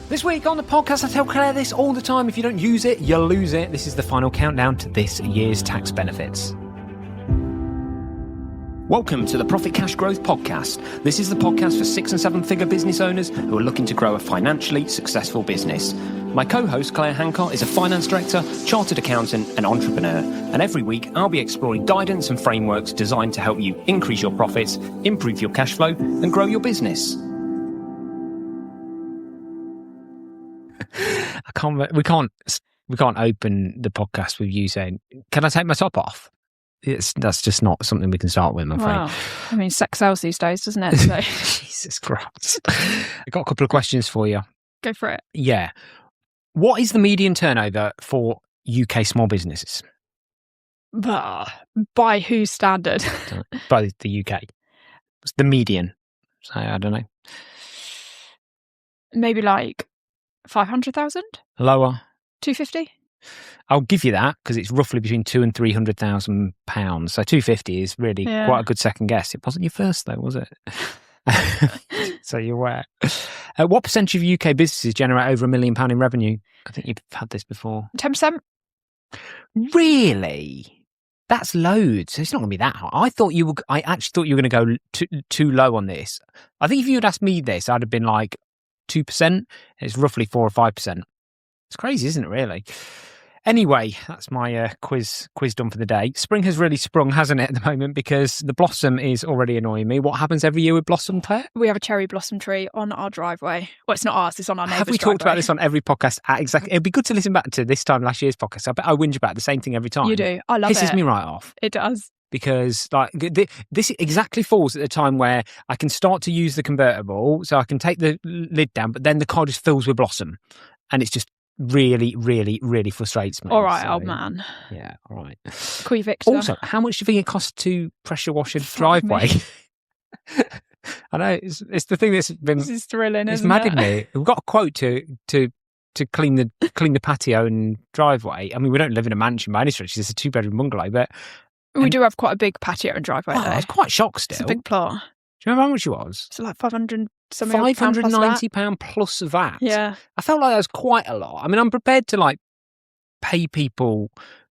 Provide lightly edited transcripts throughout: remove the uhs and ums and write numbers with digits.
This week on the podcast, I tell Claire this all the time. If you don't use it, you'll lose it. This is the final countdown to this year's tax benefits. Welcome to the Profit Cash Growth Podcast. This is the podcast for 6- and 7-figure business owners who are looking to grow a financially successful business. My co-host, Claire Hancott, is a finance director, chartered accountant and entrepreneur. And every week, I'll be exploring guidance and frameworks designed to help you increase your profits, improve your cash flow and grow your business. We can't open the podcast with you saying, "Can I take my top off?" That's just not something we can start with, I'm afraid. Wow. I mean, sex sells these days, doesn't it? So. Jesus Christ. I've got a couple of questions for you. Go for it. Yeah. What is the median turnover for UK small businesses? By whose standard? By the UK. What's the median? So, I don't know. Maybe like 500,000? Lower? 250? I'll give you that because it's roughly between £200,000 and £300,000. So 250 is really quite a good second guess. It wasn't your first though, was it? So you're aware. What percentage of UK businesses generate over £1 million in revenue? I think you've had this before. 10%? Really? That's loads. It's not going to be that high. I actually thought you were going to go too low on this. I think if you had asked me this, I'd have been like 2%. It's roughly 4 or 5%. It's crazy, isn't it, really? Anyway, that's my quiz done for the day. Spring has really sprung, hasn't it, at the moment, because the blossom is already annoying me. What happens every year with blossom, Claire? We have a cherry blossom tree on our driveway. Well, it's not ours, it's on our neighbour's driveway. Have we talked about this on every podcast? Exactly. It'd be good to listen back to this time last year's podcast. I bet I whinge about the same thing every time. You do. I love it. Pisses me right off. It does. Because this exactly falls at the time where I can start to use the convertible, so I can take the lid down, but then the car just fills with blossom. And it's just really, really, really frustrates me. All right, old man. Yeah, all right. Qui Victor. Also, how much do you think it costs to pressure wash a driveway? I know, it's the thing that's been... This is thrilling, it's isn't madded it? me. We've got a quote to clean the patio and driveway. I mean, we don't live in a mansion by any stretch. It's a 2-bedroom bungalow, but... We do have quite a big patio and driveway, though. I was quite shocked still. It's a big plot. Do you remember how much it was? It's like 500 something. £590 plus VAT. Yeah. I felt like that was quite a lot. I mean, I'm prepared to like pay people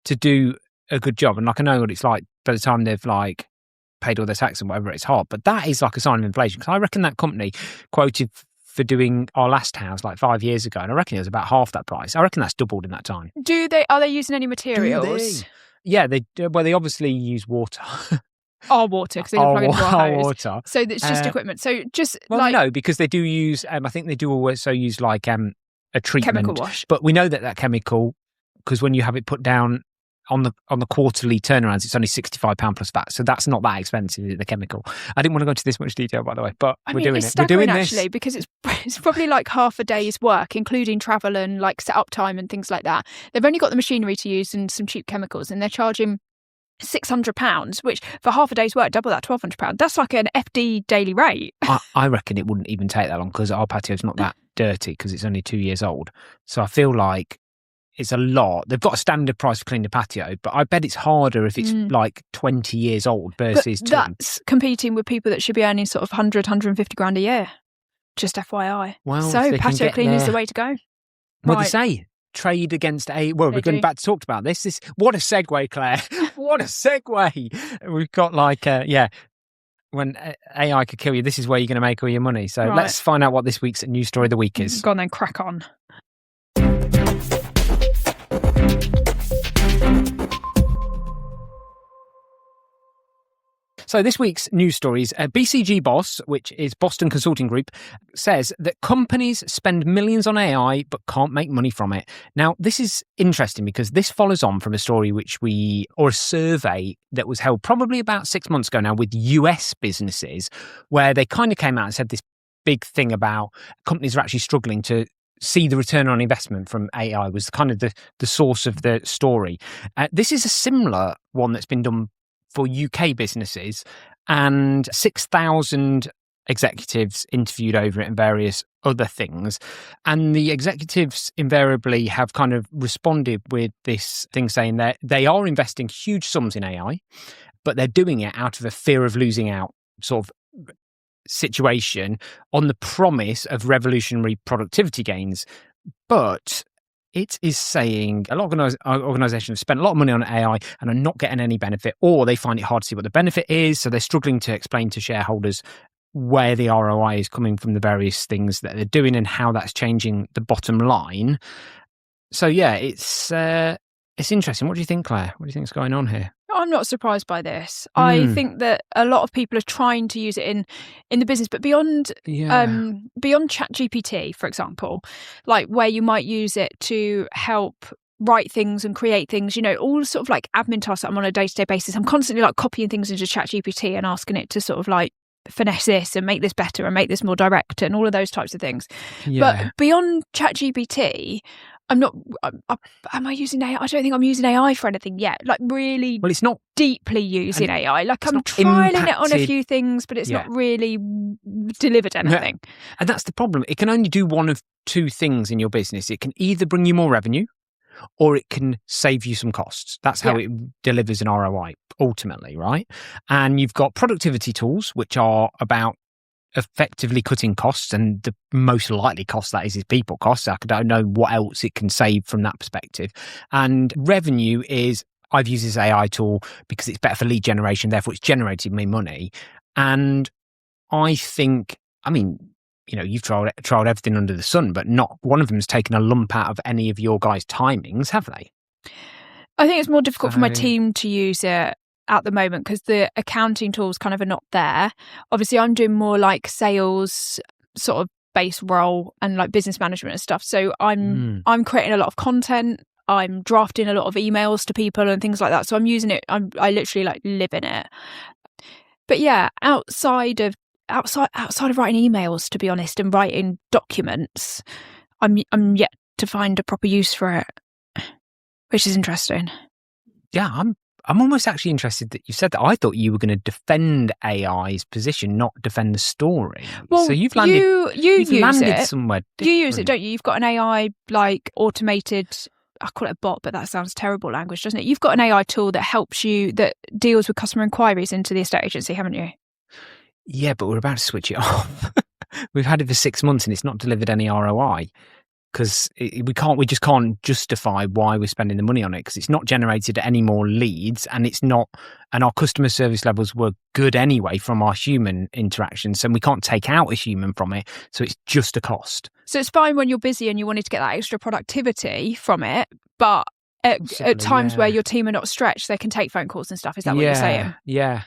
to do a good job, and like I know what it's like by the time they've like paid all their tax and whatever. It's hard, but that is like a sign of inflation. Because I reckon that company quoted for doing our last house like 5 years ago, and I reckon it was about half that price. I reckon that's doubled in that time. Are they using any materials? Yeah, they obviously use water. Our water, because they can plug into our hose. Water. So it's just equipment. So just no, because they do use. I think they do also use like a treatment chemical wash. But we know that chemical, because when you have it put down on the quarterly turnarounds, it's only £65 plus VAT. So that's not that expensive, the chemical. I didn't want to go into this much detail, by the way, but we're doing it. We're doing this actually, because it's probably like half a day's work, including travel and like set up time and things like that. They've only got the machinery to use and some cheap chemicals, and they're charging £600, which for half a day's work, double that, £1,200. That's like an FD daily rate. I reckon it wouldn't even take that long because our patio's not that dirty because it's only 2 years old. So I feel like it's a lot. They've got a standard price for cleaning the patio, but I bet it's harder if it's like 20 years old versus but that's competing with people that should be earning sort of 100, 150 grand a year. Just FYI. Well, so patio cleaning is the way to go. What right. they say? Trade against well, we're going back to talk about this. What a segue, Claire. What a segue. We've got like, when AI could kill you, this is where you're going to make all your money. So let's find out what this week's news story of the week is. Go on then, crack on. So this week's news stories, BCG Boss, which is Boston Consulting Group, says that companies spend millions on AI but can't make money from it. Now, this is interesting because this follows on from a story or a survey that was held probably about 6 months ago now with US businesses, where they kind of came out and said this big thing about companies are actually struggling to see the return on investment from AI was kind of the source of the story. This is a similar one that's been done for UK businesses, and 6,000 executives interviewed over it and various other things. And the executives invariably have kind of responded with this thing saying that they are investing huge sums in AI, but they're doing it out of a fear of losing out, sort of situation on the promise of revolutionary productivity gains. But it is saying a lot of organizations have spent a lot of money on AI and are not getting any benefit, or they find it hard to see what the benefit is. So they're struggling to explain to shareholders where the ROI is coming from the various things that they're doing and how that's changing the bottom line. So yeah, it's interesting. What do you think, Claire? What do you think is going on here? I'm not surprised by this. I think that a lot of people are trying to use it in the business, but beyond ChatGPT, for example, like where you might use it to help write things and create things, you know, all sort of like admin tasks that I'm on a day-to-day basis. I'm constantly like copying things into ChatGPT and asking it to sort of like finesse this and make this better and make this more direct and all of those types of things. Yeah. But beyond ChatGPT, am I using AI? I don't think I'm using AI for anything yet. Like really, well, it's not deeply using AI. Like I'm trialing it on a few things, but it's not really delivered anything. And that's the problem. It can only do one of two things in your business. It can either bring you more revenue, or it can save you some costs. That's how it delivers an ROI ultimately, right? And you've got productivity tools, which are about effectively cutting costs, and the most likely cost that is people costs. I don't know what else it can save from that perspective. And revenue is, I've used this AI tool because it's better for lead generation, therefore it's generated me money. And I think, I mean, you know, you've tried everything under the sun, but not one of them has taken a lump out of any of your guys' timings, have they? I think it's more difficult for my team to use it at the moment because the accounting tools kind of are not there. Obviously, I'm doing more like sales sort of base role and like business management and stuff. So I'm creating a lot of content. I'm drafting a lot of emails to people and things like that. So I'm using it. I literally like live in it. But yeah, outside of writing emails, to be honest, and writing documents, I'm yet to find a proper use for it, which is interesting. Yeah, I'm almost actually interested that you said that. I thought you were going to defend AI's position, not defend the story. Well, so you've landed, you've use landed it somewhere different. You use it, don't you? You've got an AI like automated, I call it a bot, but that sounds terrible language, doesn't it? You've got an AI tool that helps you, that deals with customer inquiries into the estate agency, haven't you? Yeah, but we're about to switch it off. We've had it for 6 months and it's not delivered any ROI. Because we just can't justify why we're spending the money on it, because it's not generated any more leads, and our customer service levels were good anyway from our human interactions, and we can't take out a human from it, so it's just a cost. So it's fine when you're busy and you wanted to get that extra productivity from it, but at times where your team are not stretched, they can take phone calls and stuff. Is that what you're saying? Yeah.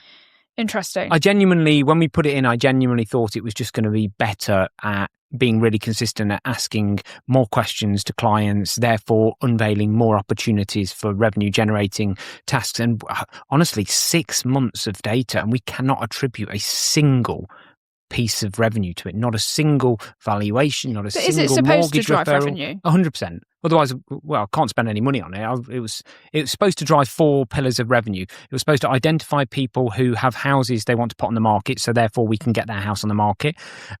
Interesting. When we put it in, I genuinely thought it was just going to be better at being really consistent at asking more questions to clients, therefore unveiling more opportunities for revenue generating tasks. And honestly, 6 months of data, and we cannot attribute a single piece of revenue to it, not a single valuation, not a single mortgage referral. Is it supposed to drive revenue? 100%. Otherwise, well, I can't spend any money on it. It was supposed to drive 4 pillars of revenue. It was supposed to identify people who have houses they want to put on the market, so therefore we can get their house on the market.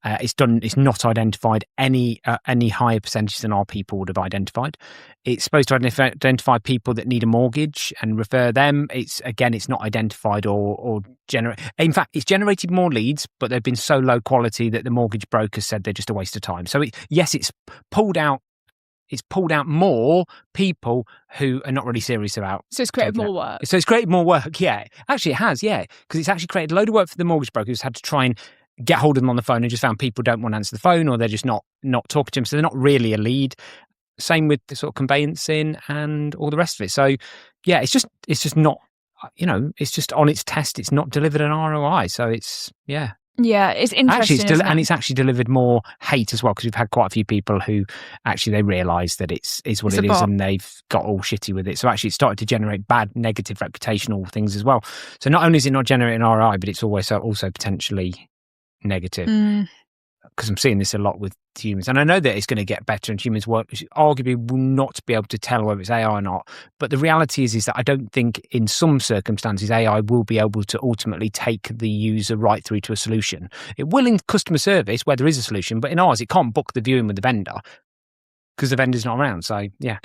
It's not identified any higher percentage than our people would have identified. It's supposed to identify people that need a mortgage and refer them. It's not identified or generate. In fact, it's generated more leads, but they've been so low quality that the mortgage brokers said they're just a waste of time. So it's pulled out. It's pulled out more people who are not really serious about. So it's created more work. So it's created more work, yeah. Actually, it has, yeah. Because it's actually created a load of work for the mortgage brokers, had to try and get hold of them on the phone and just found people don't want to answer the phone, or they're just not talking to them. So they're not really a lead. Same with the sort of conveyancing and all the rest of it. So, yeah, it's just not, it's just on its test. It's not delivered an ROI. So it's, yeah. Yeah, it's interesting. And it's actually delivered more hate as well, because we've had quite a few people who actually they realise that it's what it is, and they've got all shitty with it. So actually, it started to generate bad, negative reputational things as well. So not only is it not generating ROI, but it's always also potentially negative. Because I'm seeing this a lot with humans, and I know that it's going to get better, and humans arguably will not be able to tell whether it's AI or not. But the reality is that I don't think in some circumstances AI will be able to ultimately take the user right through to a solution. It will in customer service where there is a solution, but in ours it can't book the viewing with the vendor because the vendor's not around. So yeah.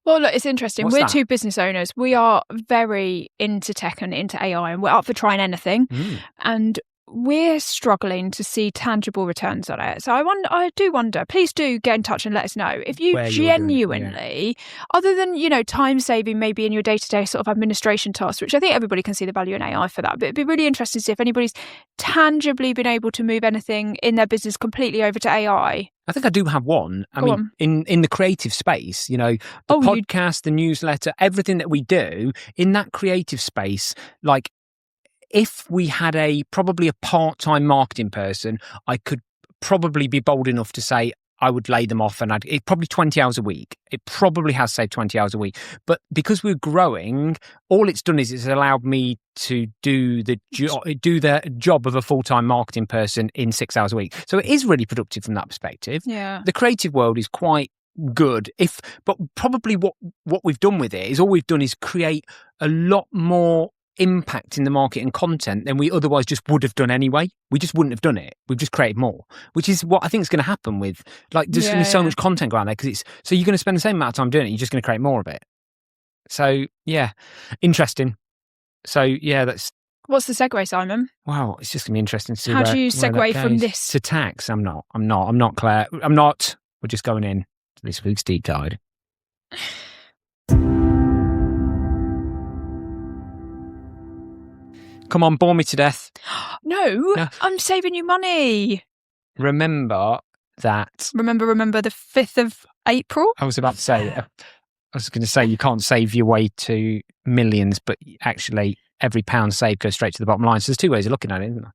Well, look, it's interesting. We're two business owners. We are very into tech and into AI, and we're up for trying anything. And we're struggling to see tangible returns on it. So I do wonder, please do get in touch and let us know if you genuinely, other than, time saving maybe in your day-to-day sort of administration tasks, which I think everybody can see the value in AI for that, but it'd be really interesting to see if anybody's tangibly been able to move anything in their business completely over to AI. I think I do have one. I mean, in the creative space, the podcast, the newsletter, everything that we do in that creative space, like, if we had probably a part-time marketing person, I could probably be bold enough to say I would lay them off, and it's probably 20 hours a week. It probably has saved 20 hours a week. But because we're growing, all it's done is it's allowed me to do the job of a full-time marketing person in 6 hours a week. So it is really productive from that perspective. Yeah. The creative world is quite good, but probably what we've done with it is all we've done is create a lot more impact in the market and content than we otherwise just would have done anyway. We just wouldn't have done it. We've just created more, which is what I think is going to happen with, like, there's going to be so much content going there because so you're going to spend the same amount of time doing it. You're just going to create more of it. So yeah, interesting. So yeah, what's the segue, Simon? Wow, it's just going to be interesting to see how do you segue from this to tax. I'm not, Claire. I'm not. We're just going in to this week's deep dive. Come on, bore me to death. No, I'm saving you money. Remember that. Remember the 5th of April? I was about to say, you can't save your way to millions, but actually every pound saved goes straight to the bottom line. So there's two ways of looking at it, isn't there?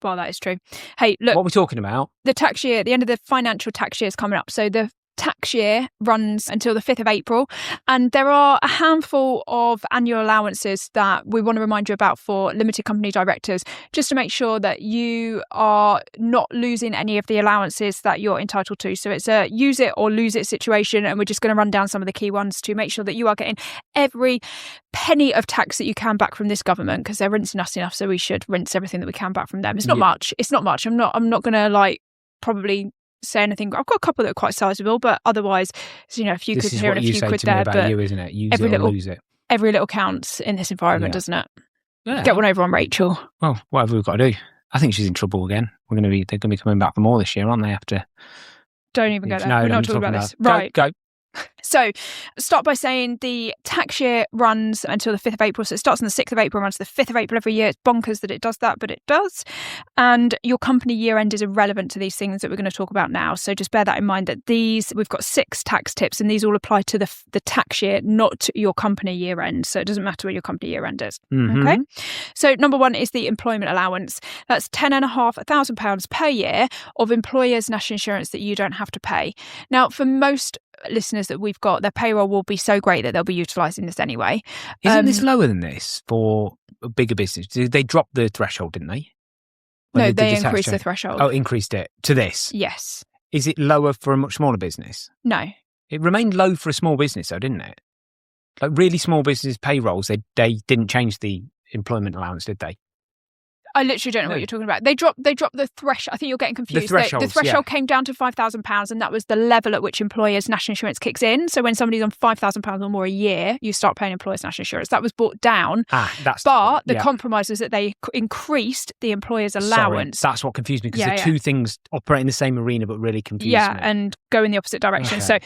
Well, that is true. Hey, look. What are we talking about? The tax year, the end of the financial tax year is coming up. So the tax year runs until the 5th of April, and there are a handful of annual allowances that we want to remind you about for limited company directors, just to make sure that you are not losing any of the allowances that you're entitled to. So it's a use it or lose it situation, and we're just going to run down some of the key ones to make sure that you are getting every penny of tax that you can back from this government, because they're rinsing us enough, so we should rinse everything that we can back from them. It's not much. I'm not going to probably say anything. I've got a couple that are quite sizable, but otherwise, a few quid here and a few quid there. But you, isn't it? Use it or lose it. Every little counts in this environment, doesn't it? Yeah. Get one over on Rachel. Well, whatever we've got to do. I think she's in trouble again. They're going to be coming back for more this year, aren't they? Don't even go there. We're not talking about this. Right. Go. So start by saying the tax year runs until the 5th of April. So it starts on the 6th of April, runs to the 5th of April every year. It's bonkers that it does that, but it does. And your company year end is irrelevant to these things that we're going to talk about now. So just bear that in mind, that we've got 6 tax tips, and these all apply to the tax year, not to your company year end. So it doesn't matter where your company year end is. Mm-hmm. Okay. So number 1 is the employment allowance. That's £10,500 per year of employers' national insurance that you don't have to pay. Now, for most listeners that we've got, their payroll will be so great that they'll be utilising this anyway. Isn't this lower than this for a bigger business? They dropped the threshold, didn't they? No, they increased the threshold. Oh, increased it to this? Yes. Is it lower for a much smaller business? No. It remained low for a small business though, didn't it? Like really small business payrolls, they didn't change the employment allowance, did they? I literally don't know what you're talking about. They dropped the threshold. I think you're getting confused. The threshold came down to £5,000, and that was the level at which employers' national insurance kicks in. So when somebody's on £5,000 or more a year, you start paying employers' national insurance. That was brought down. But the compromise was that they increased the employer's allowance. Sorry, that's what confused me, because the two things operate in the same arena but really confused me. Yeah, and go in the opposite direction. Okay. So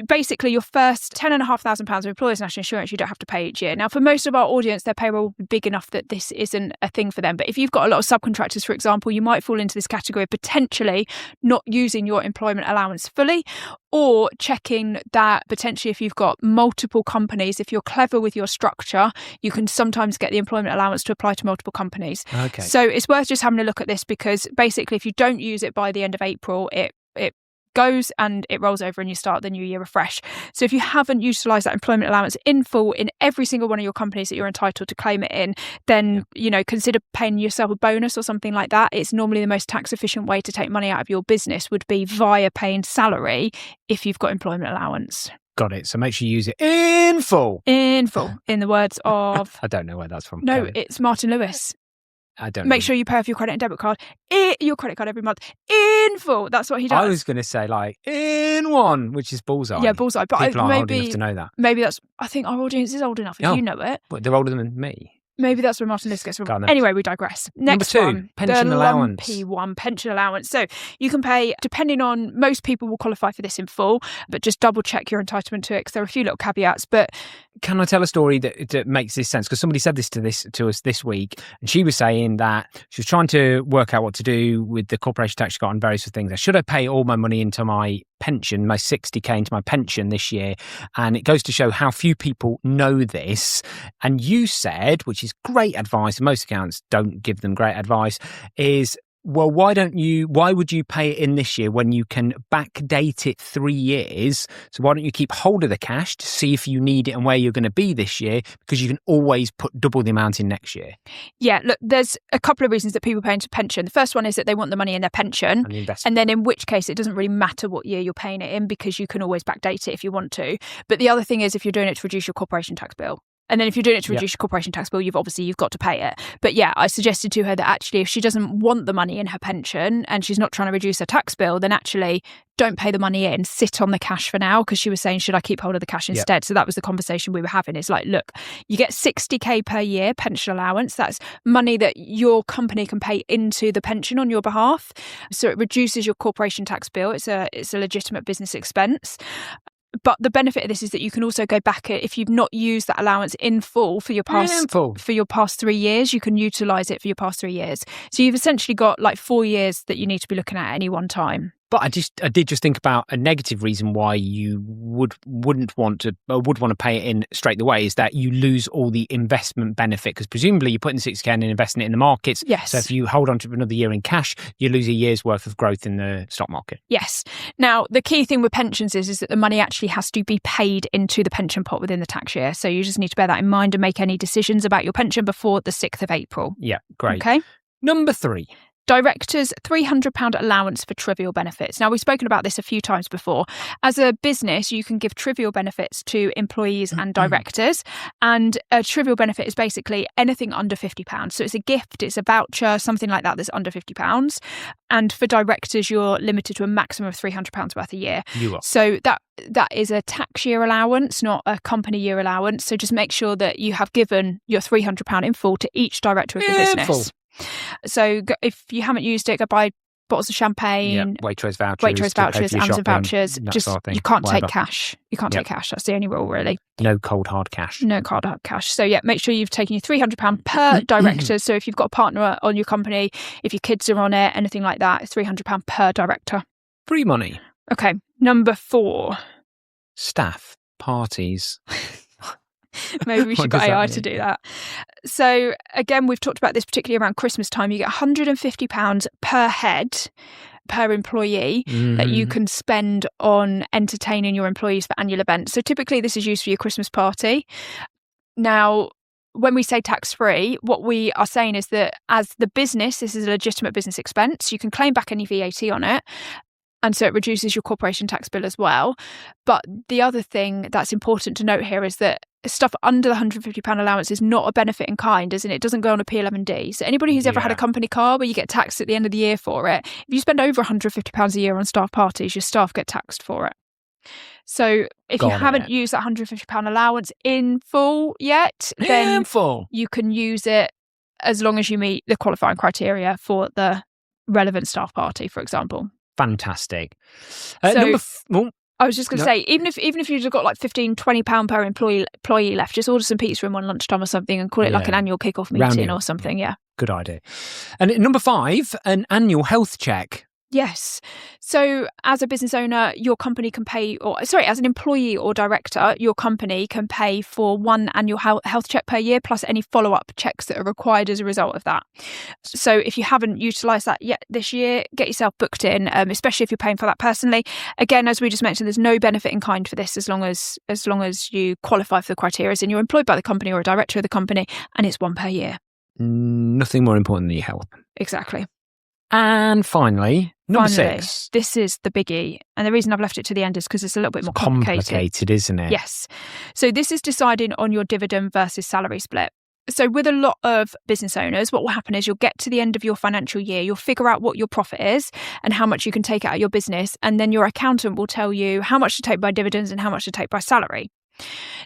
basically, your first £10,500 of employers' national insurance you don't have to pay each year. Now, for most of our audience, their payroll will be big enough that this isn't a thing for them. But if you've got a lot of subcontractors, for example, you might fall into this category of potentially not using your employment allowance fully, or checking that potentially if you've got multiple companies, if you're clever with your structure, you can sometimes get the employment allowance to apply to multiple companies. Okay. So it's worth just having a look at this, because basically if you don't use it by the end of April, it goes and it rolls over and you start the new year afresh. So if you haven't utilised that employment allowance in full in every single one of your companies that you're entitled to claim it in, then consider paying yourself a bonus or something like that. It's normally the most tax efficient way to take money out of your business would be via paying salary if you've got employment allowance. Got it. So make sure you use it in full. In full, in the words of... I don't know where that's from. No, it's Martin Lewis. I don't Make sure you pay off your credit and debit card, your credit card every month, in full. That's what he does. I was going to say in one, which is bullseye. Yeah, bullseye. But people aren't old enough to know that. Maybe that's... I think our audience is old enough if you know it. But they're older than me. Maybe that's where Martin List gets Go on wrong. then. Anyway, we digress. Next Number 2, one, pension the allowance. lumpy one, pension allowance. So you can pay, depending on, most people will qualify for this in full, but just double check your entitlement to it because there are a few little caveats. But can I tell a story that makes this sense? Because somebody said this to us this week, and she was saying that she was trying to work out what to do with the corporation tax she got on various things. Should I pay all my money into my pension, my 60k into my pension this year? And it goes to show how few people know this. And you said, which is great advice, and most accounts don't give them great advice, is, well, why would you pay it in this year when you can backdate it 3 years? So why don't you keep hold of the cash to see if you need it and where you're going to be this year? Because you can always put double the amount in next year. Yeah, look, there's a couple of reasons that people pay into pension. The first one is that they want the money in their pension. And then in which case, it doesn't really matter what year you're paying it in because you can always backdate it if you want to. But the other thing is if you're doing it to reduce your corporation tax bill. And then if you're doing it to reduce your corporation tax bill, you've got to pay it. But yeah, I suggested to her that actually if she doesn't want the money in her pension and she's not trying to reduce her tax bill, then actually don't pay the money in, sit on the cash for now, because she was saying, should I keep hold of the cash instead? So that was the conversation we were having. It's like, look, you get 60k per year pension allowance. That's money that your company can pay into the pension on your behalf. So it reduces your corporation tax bill. It's a legitimate business expense. But the benefit of this is that you can also go back if you've not used that allowance in full for your past 3 years, you can utilise it for your past 3 years. So you've essentially got like 4 years that you need to be looking at any one time. But I did just think about a negative reason why you would want to pay it in straight away is that you lose all the investment benefit, because presumably you're putting 6k in and investing it in the markets. Yes. So if you hold on to another year in cash, you lose a year's worth of growth in the stock market. Yes. Now, the key thing with pensions is that the money actually has to be paid into the pension pot within the tax year. So you just need to bear that in mind and make any decisions about your pension before the 6th of April. Yeah, great. Okay. Number 3. Directors' £300 allowance for trivial benefits. Now, we've spoken about this a few times before. As a business, you can give trivial benefits to employees and directors. And a trivial benefit is basically anything under £50. So it's a gift, it's a voucher, something like that that's under £50. And for directors, you're limited to a maximum of £300 worth a year. You are. So that is a tax year allowance, not a company year allowance. So just make sure that you have given your £300 in full to each director of the business. Full. So if you haven't used it, go buy bottles of champagne, Waitrose vouchers, Amazon vouchers. Just sort of you can't take cash. You can't take cash. That's the only rule, really. No cold hard cash. No cold hard cash. So yeah, make sure you've taken your £300 per director. So if you've got a partner on your company, if your kids are on it, anything like that, it's £300 per director. Free money. Okay, number 4. Staff parties. Maybe we should get AI to do that. So again, we've talked about this particularly around Christmas time. You get £150 per head, per employee that you can spend on entertaining your employees for annual events. So typically this is used for your Christmas party. Now, when we say tax-free, what we are saying is that as the business, this is a legitimate business expense. You can claim back any VAT on it. And so it reduces your corporation tax bill as well. But the other thing that's important to note here is that stuff under the £150 allowance is not a benefit in kind, as in it doesn't go on a P11D. So anybody who's ever had a company car where you get taxed at the end of the year for it, if you spend over £150 a year on staff parties, your staff get taxed for it. So if you haven't used that £150 allowance in full yet, then you can use it as long as you meet the qualifying criteria for the relevant staff party, for example. Fantastic. I was just going to say, even if you've got like £15-20 per employee left, just order some pizza in one lunchtime or something and call it like an annual kick-off meeting or something. Yeah. Good idea. And number 5, an annual health check. Yes. So as a business owner, your company can pay, as an employee or director, your company can pay for one annual health check per year, plus any follow-up checks that are required as a result of that. So if you haven't utilised that yet this year, get yourself booked in, especially if you're paying for that personally. Again, as we just mentioned, there's no benefit in kind for this as long as you qualify for the criteria and you're employed by the company or a director of the company, and it's one per year. Nothing more important than your health. Exactly. And finally, number 6. This is the biggie. And the reason I've left it to the end is because it's a little bit more complicated, isn't it? Yes. So this is deciding on your dividend versus salary split. So with a lot of business owners, what will happen is you'll get to the end of your financial year, you'll figure out what your profit is and how much you can take out of your business. And then your accountant will tell you how much to take by dividends and how much to take by salary.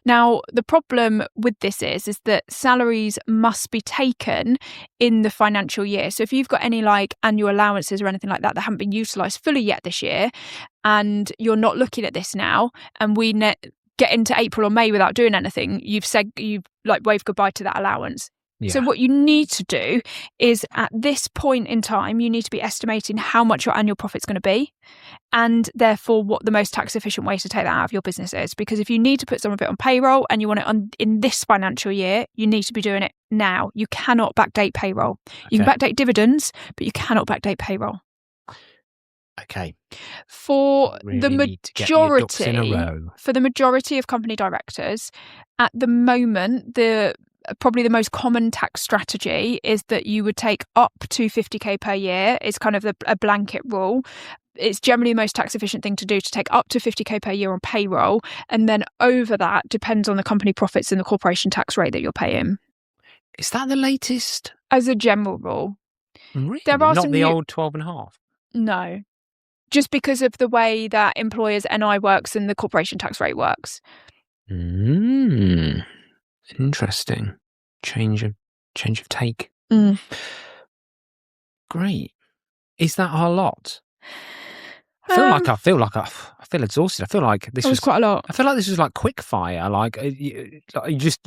Now, the problem with this is that salaries must be taken in the financial year. So if you've got any like annual allowances or anything like that haven't been utilised fully yet this year, and you're not looking at this now, and we get into April or May without doing anything, you've like waved goodbye to that allowance. Yeah. So what you need to do is at this point in time, you need to be estimating how much your annual profit's going to be, and therefore what the most tax efficient way to take that out of your business is. Because if you need to put some of it on payroll and you want it on in this financial year, you need to be doing it now. You cannot backdate payroll. You can backdate dividends, but you cannot backdate payroll. Okay. For Really the need to get your ducks in a row. for the majority of company directors, at the moment, probably the most common tax strategy is that you would take up to 50k per year. It's kind of a blanket rule. It's generally the most tax efficient thing to do, to take up to 50k per year on payroll, and then over that depends on the company profits and the corporation tax rate that you're paying. Is that the latest? As a general rule. Really? There are Not the old 12.5? No. Just because of the way that employers' NI works and the corporation tax rate works. Interesting. Change of take. Great. Is that a lot? I feel exhausted. I feel like this was quite a lot. I feel like this was like quick fire. Like you just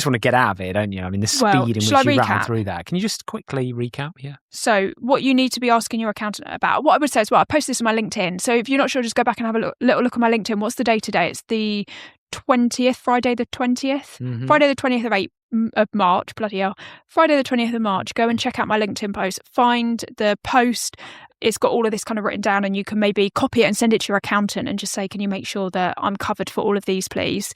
want to get out of it, don't you? I mean, the speed in which you ran through that. Can you just quickly recap? Yeah. So what you need to be asking your accountant about, what I would say as well, I posted this on my LinkedIn. So if you're not sure, just go back and have a little look on my LinkedIn. What's the day today? It's the 20th, Friday the 20th. Mm-hmm. Friday the 20th of March, bloody hell. Friday the 20th of March, go and check out my LinkedIn post. Find the post. It's got all of this kind of written down, and you can maybe copy it and send it to your accountant and just say, can you make sure that I'm covered for all of these, please?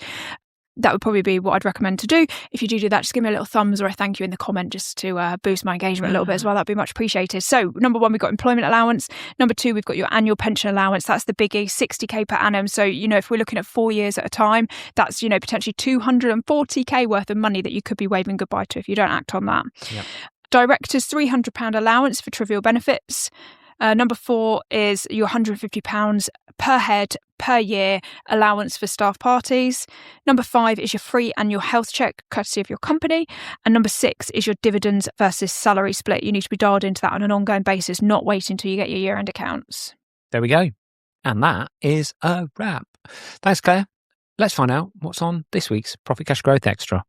That would probably be what I'd recommend to do. If you do that, just give me a little thumbs or a thank you in the comment just to boost my engagement a little bit as well. That'd be much appreciated. So number 1, we've got employment allowance. Number 2, we've got your annual pension allowance. That's the biggie, 60k per annum. So, if we're looking at 4 years at a time, that's, potentially 240k worth of money that you could be waving goodbye to if you don't act on that. Yep. Director's £300 allowance for trivial benefits. Number 4 is your £150 per head per year allowance for staff parties. Number 5 is your free annual health check, courtesy of your company. And number 6 is your dividends versus salary split. You need to be dialed into that on an ongoing basis, not wait until you get your year-end accounts. There we go. And that is a wrap. Thanks, Claire. Let's find out what's on this week's Profit Cash Growth Extra.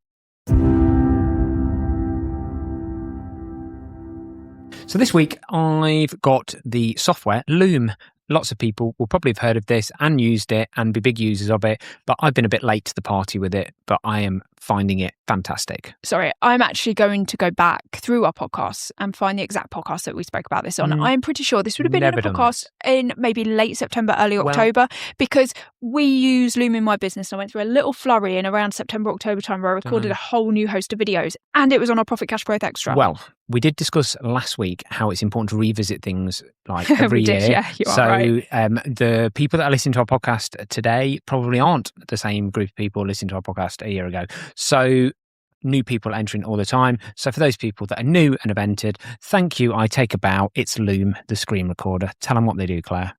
So this week, I've got the software Loom. Lots of people will probably have heard of this and used it and be big users of it, but I've been a bit late to the party with it, but I am finding it fantastic. Sorry, I'm actually going to go back through our podcasts and find the exact podcast that we spoke about this on. I'm pretty sure this would have been in a podcast in maybe late September, early October, because we use Loom in my business. I went through a little flurry in around September, October time where I recorded a whole new host of videos, and it was on our Profit Cash Growth Extra. Well, we did discuss last week how it's important to revisit things like every year. Yeah, you are right. The people that are listening to our podcast today probably aren't the same group of people listening to our podcast a year ago. So new people entering all the time. So for those people that are new and have entered, thank you. I take a bow. It's Loom, the screen recorder. Tell them what they do, Claire.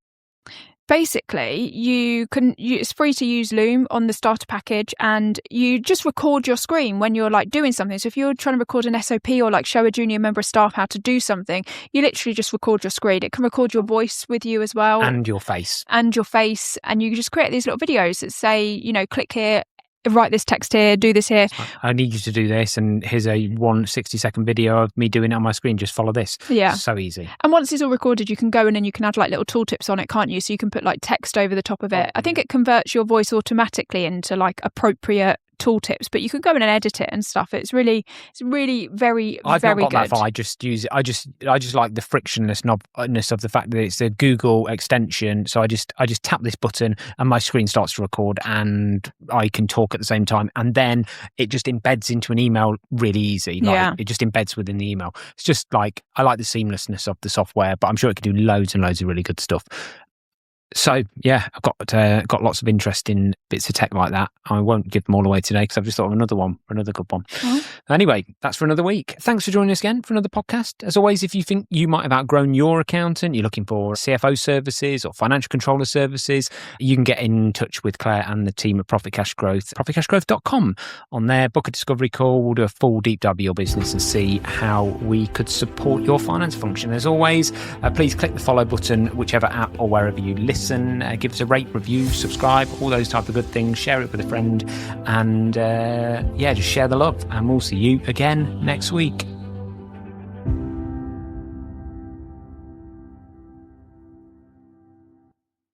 Basically, it's free to use Loom on the starter package, and you just record your screen when you're like doing something. So if you're trying to record an SOP or like show a junior member of staff how to do something, you literally just record your screen. It can record your voice with you as well. And your face. And you can just create these little videos that say, click here, write this text here, do this here. I need you to do this, and here's a 160-second video of me doing it on my screen. Just follow this. Yeah. So easy. And once it's all recorded, you can go in and you can add like little tooltips on it, can't you? So you can put like text over the top of it. I think it converts your voice automatically into like appropriate tooltips, but you can go in and edit it and stuff. It's really very, I've very not got good. that far. I just use it. I just like the frictionlessness of the fact that it's a Google extension. So I just tap this button and my screen starts to record, and I can talk at the same time. And then it just embeds into an email really easy. It just embeds within the email. It's just like, I like the seamlessness of the software, but I'm sure it can do loads and loads of really good stuff. So yeah, I've got lots of interesting bits of tech like that. I won't give them all away today because I've just thought of another good one. Oh. Anyway, that's for another week. Thanks for joining us again for another podcast. As always, if you think you might have outgrown your accountant, you're looking for CFO services or financial controller services, you can get in touch with Claire and the team at Profit Cash Growth, profitcashgrowth.com. On there, book a discovery call. We'll do a full deep dive of your business and see how we could support your finance function. As always, please click the follow button, whichever app or wherever you listen. Give us a rate, review, subscribe, all those type of good things. Share it with a friend, and just share the love. And we'll see you again next week.